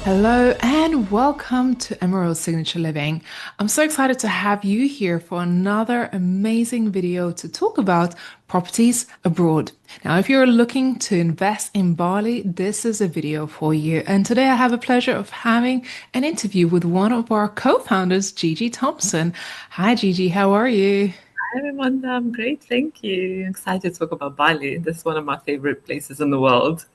Hello and welcome to Emerald Signature Living. I'm so excited to have you here for another amazing video to talk about properties abroad. Now, if you're looking to invest in Bali, this is a video for you. And today I have a pleasure of having an interview with one of our co-founders, Gigi Thompson. Hi, Gigi, how are you? Hi, everyone. I'm great. Thank you. Excited to talk about Bali. This is one of my favorite places in the world.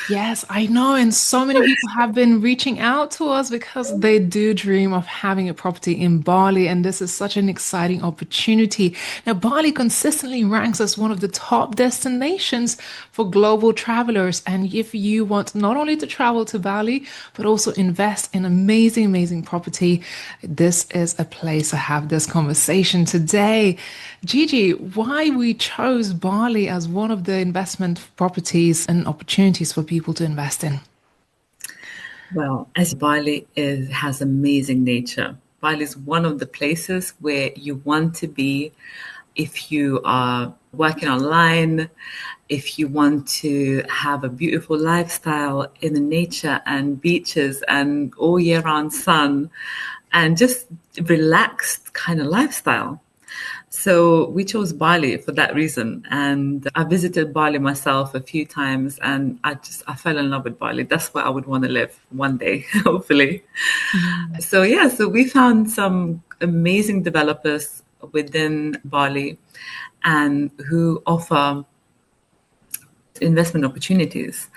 Yes, I know. And so many people have been reaching out to us because they do dream of having a property in Bali. And this is such an exciting opportunity. Now, Bali consistently ranks as one of the top destinations for global travelers. And if you want not only to travel to Bali, but also invest in amazing, amazing property, this is a place to have this conversation today. Gigi, why we chose Bali as one of the investment properties and opportunities for people to invest in? Well, as Bali has amazing nature. Bali is one of the places where you want to be if you are working online, if you want to have a beautiful lifestyle in the nature and beaches and all year round sun and just relaxed kind of lifestyle. So we chose Bali for that reason. And I visited Bali myself a few times and I fell in love with Bali. That's where I would want to live one day, hopefully. Yeah. So we found some amazing developers within Bali and who offer investment opportunities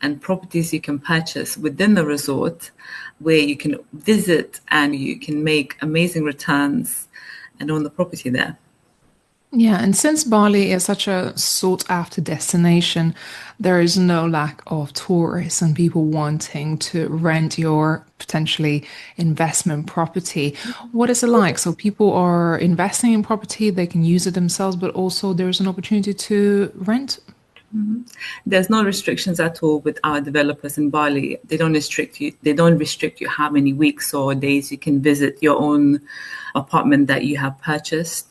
and properties you can purchase within the resort where you can visit and you can make amazing returns and own the property there. Yeah, and since Bali is such a sought after destination, there is no lack of tourists and people wanting to rent your potentially investment property. What is it like? So people are investing in property, they can use it themselves, but also there's an opportunity to rent. There's no restrictions at all with our developers in Bali. They don't restrict you. They don't restrict you how many weeks or days you can visit your own apartment that you have purchased.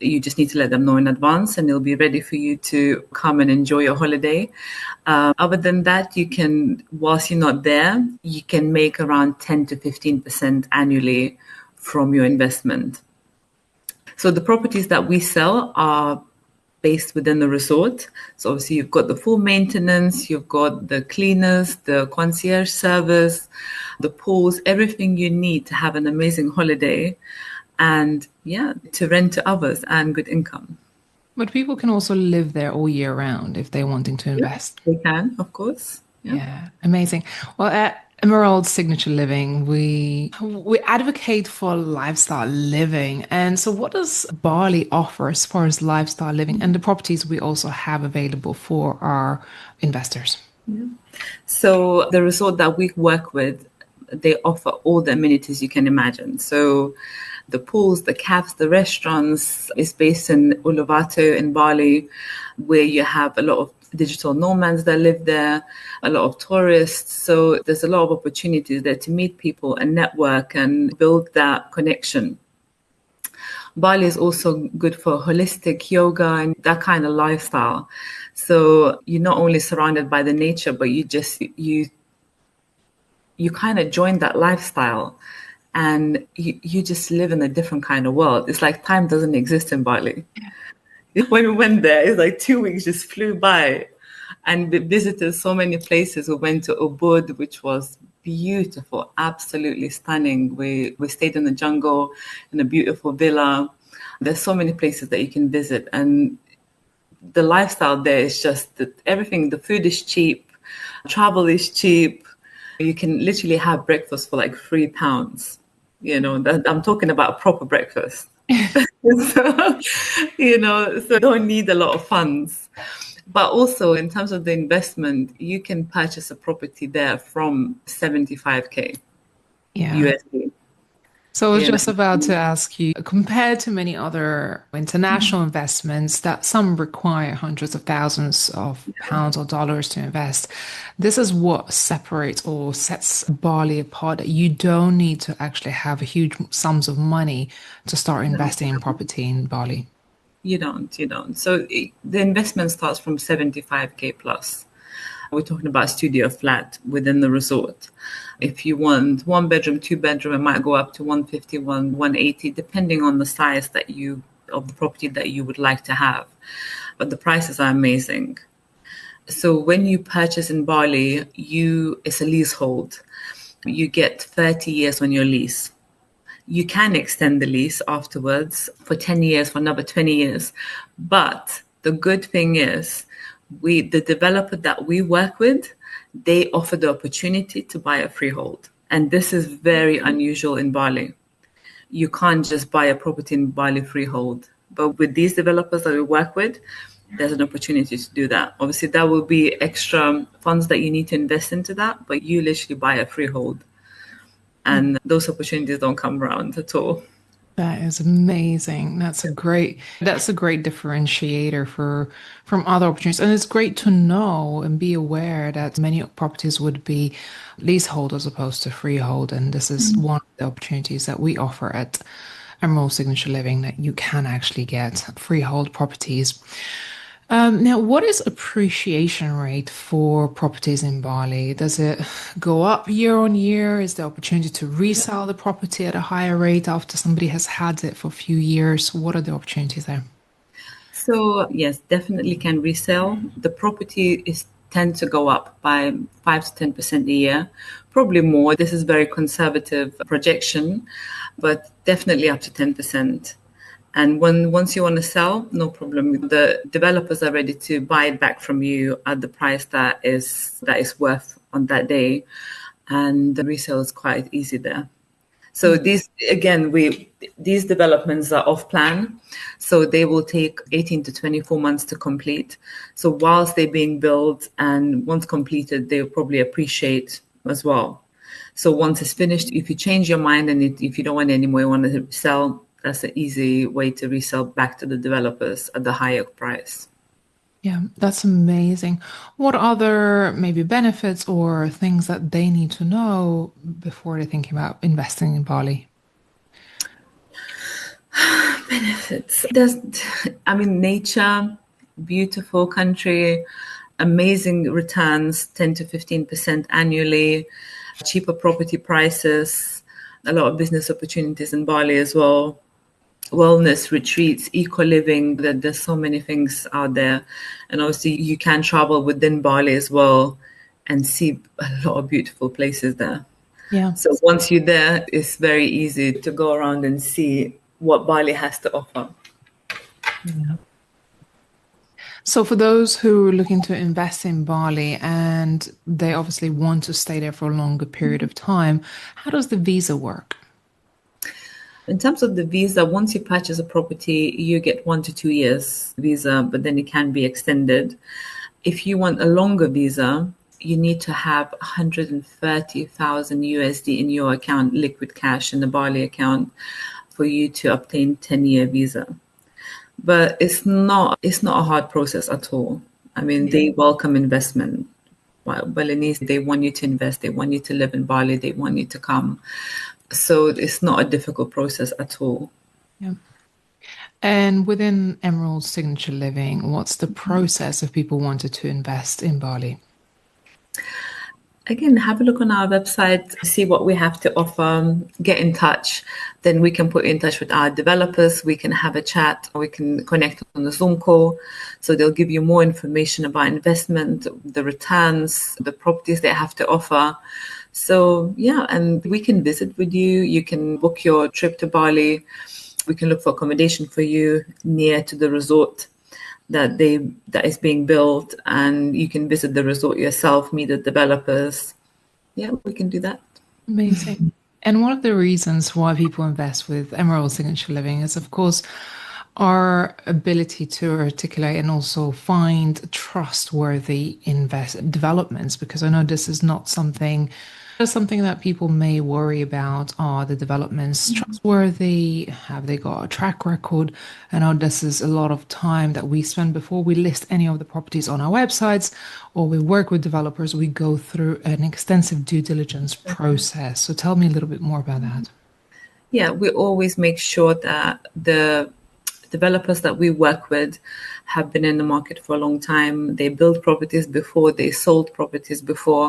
You just need to let them know in advance and it'll be ready for you to come and enjoy your holiday. Other than that, you can, whilst you're not there, you can make around 10 to 15% annually from your investment. So the properties that we sell are based within the resort. So obviously you've got the full maintenance, you've got the cleaners, the concierge service, the pools, everything you need to have an amazing holiday and yeah, to rent to others and good income. But people can also live there all year round if they're wanting to Yeah, invest. they can, of course. Yeah. Yeah, amazing. Well, at Emerald Signature Living, we advocate for lifestyle living. And so what does Bali offer as far as lifestyle living and the properties we also have available for our investors? So the resort that we work with, they offer all the amenities you can imagine. So the pools, the cafes, the restaurants is based in Uluwatu in Bali, where you have a lot of digital nomads that live there, a lot of tourists. So there's a lot of opportunities there to meet people and network and build that connection. Bali is also good for holistic yoga and that kind of lifestyle. So you're not only surrounded by the nature, but you kind of join that lifestyle and you just live in a different kind of world. It's like time doesn't exist in Bali. When we went there, it's like 2 weeks just flew by and we visited so many places. We went to Ubud, which was beautiful, absolutely stunning. We stayed in the jungle in a beautiful villa. There's so many places that you can visit and the lifestyle there is just that everything, the food is cheap, travel is cheap. You can literally have breakfast for like £3. I'm talking about proper breakfast. So, so you don't need a lot of funds. But also in terms of the investment, you can purchase a property there from 75K Yeah. USD. So I was You just about know, to ask you, compared to many other international investments that some require hundreds of thousands of pounds or dollars to invest, this is what separates or sets Bali apart. That you don't need to actually have huge sums of money to start investing in property in Bali. you don't. So the investment starts from 75K plus. We're talking about studio flat within the resort. If you want one bedroom, two bedroom, it might go up to 150, 180, depending on the size that you of the property that you would like to have. But the prices are amazing. So when you purchase in Bali, you it's a leasehold. You get 30 years on your lease. You can extend the lease afterwards for 10 years, for another 20 years. But the good thing is, the developer that we work with, they offer the opportunity to buy a freehold. And this is very unusual in Bali. You can't just buy a property in Bali freehold. But with these developers that we work with, there's an opportunity to do that. Obviously, that will be extra funds that you need to invest into that, but you literally buy a freehold. And those opportunities don't come around at all. That is amazing. That's a great differentiator for from other opportunities. And it's great to know and be aware that many properties would be leasehold as opposed to freehold. And this is one of the opportunities that we offer at Emerald Signature Living, that you can actually get freehold properties. Now, what is appreciation rate for properties in Bali? Does it go up year on year? Is there opportunity to resell the property at a higher rate after somebody has had it for a few years? What are the opportunities there? So yes, definitely can resell. The property is tend to go up by 5 to 10% a year, probably more. This is very conservative projection, but definitely up to 10%. And once you want to sell, no problem. The developers are ready to buy it back from you at the price that is worth on that day, and the resale is quite easy there. So these developments are off plan, so they will take 18 to 24 months to complete. So whilst they're being built and once completed, they'll probably appreciate as well. So once it's finished, if you change your mind and if you don't want it anymore, you want to sell, that's an easy way to resell back to the developers at the higher price. Yeah, that's amazing. What other maybe benefits or things that they need to know before they're thinking about investing in Bali? Benefits. Nature, beautiful country, amazing returns, 10 to 15% annually, cheaper property prices, a lot of business opportunities in Bali as well, wellness retreats, eco living, that there's so many things out there. And obviously you can travel within Bali as well and see a lot of beautiful places there. Yeah. So once you're there, it's very easy to go around and see what Bali has to offer. Yeah. So for those who are looking to invest in Bali and they obviously want to stay there for a longer period of time, how does the visa work? In terms of the visa, once you purchase a property, you get 1 to 2 years visa, but then it can be extended. If you want a longer visa, you need to have 130,000 USD in your account, liquid cash in the Bali account, for you to obtain 10-year visa. But it's not a hard process at all. I mean, they welcome investment. Balinese, they want you to invest, they want you to live in Bali, they want you to come. So it's not a difficult process at all. Yeah. And within Emerald Signature Living, what's the process if people wanted to invest in Bali? Again, have a look on our website, see what we have to offer, get in touch. Then we can put you in touch with our developers. We can have a chat, we can connect on the Zoom call. So they'll give you more information about investment, the returns, the properties they have to offer. So yeah, and we can visit with you. You can book your trip to Bali. We can look for accommodation for you near to the resort that is being built, and you can visit the resort yourself, meet the developers. Yeah, we can do that. Amazing. And one of the reasons why people invest with Emerald Signature Living is, of course, our ability to articulate and also find trustworthy invest developments. Because I know this is not something that's something that people may worry about. Are the developments trustworthy? Have they got a track record? I know this is a lot of time that we spend before we list any of the properties on our websites or we work with developers. We go through an extensive due diligence process. So tell me a little bit more about that. Yeah, we always make sure that the developers that we work with have been in the market for a long time. They built properties before, they sold properties before.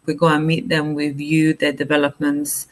We go and meet them, we view their developments.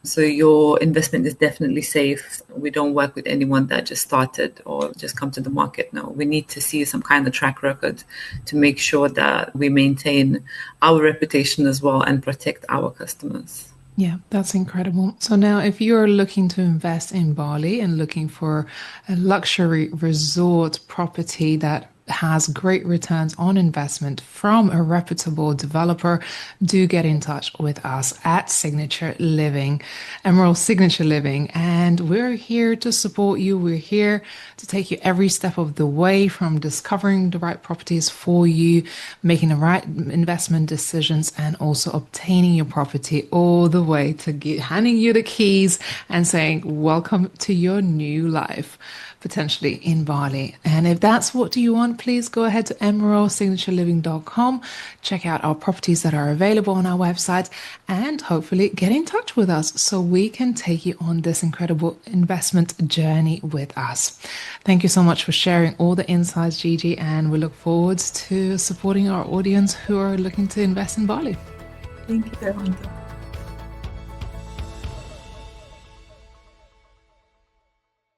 So your investment is definitely safe. We don't work with anyone that just started or just come to the market. No, we need to see some kind of track record to make sure that we maintain our reputation as well and protect our customers. Yeah, that's incredible. So now, if you're looking to invest in Bali and looking for a luxury resort property that has great returns on investment from a reputable developer, do get in touch with us at Signature Living, Emerald Signature Living. And we're here to support you. We're here to take you every step of the way from discovering the right properties for you, making the right investment decisions, and also obtaining your property all the way to handing you the keys and saying, welcome to your new life, potentially in Bali. And if that's what you want, please go ahead to emeraldsignatureliving.com, check out our properties that are available on our website, and hopefully get in touch with us so we can take you on this incredible investment journey with us. Thank you so much for sharing all the insights, Gigi, and we look forward to supporting our audience who are looking to invest in Bali. Thank you, Amanda.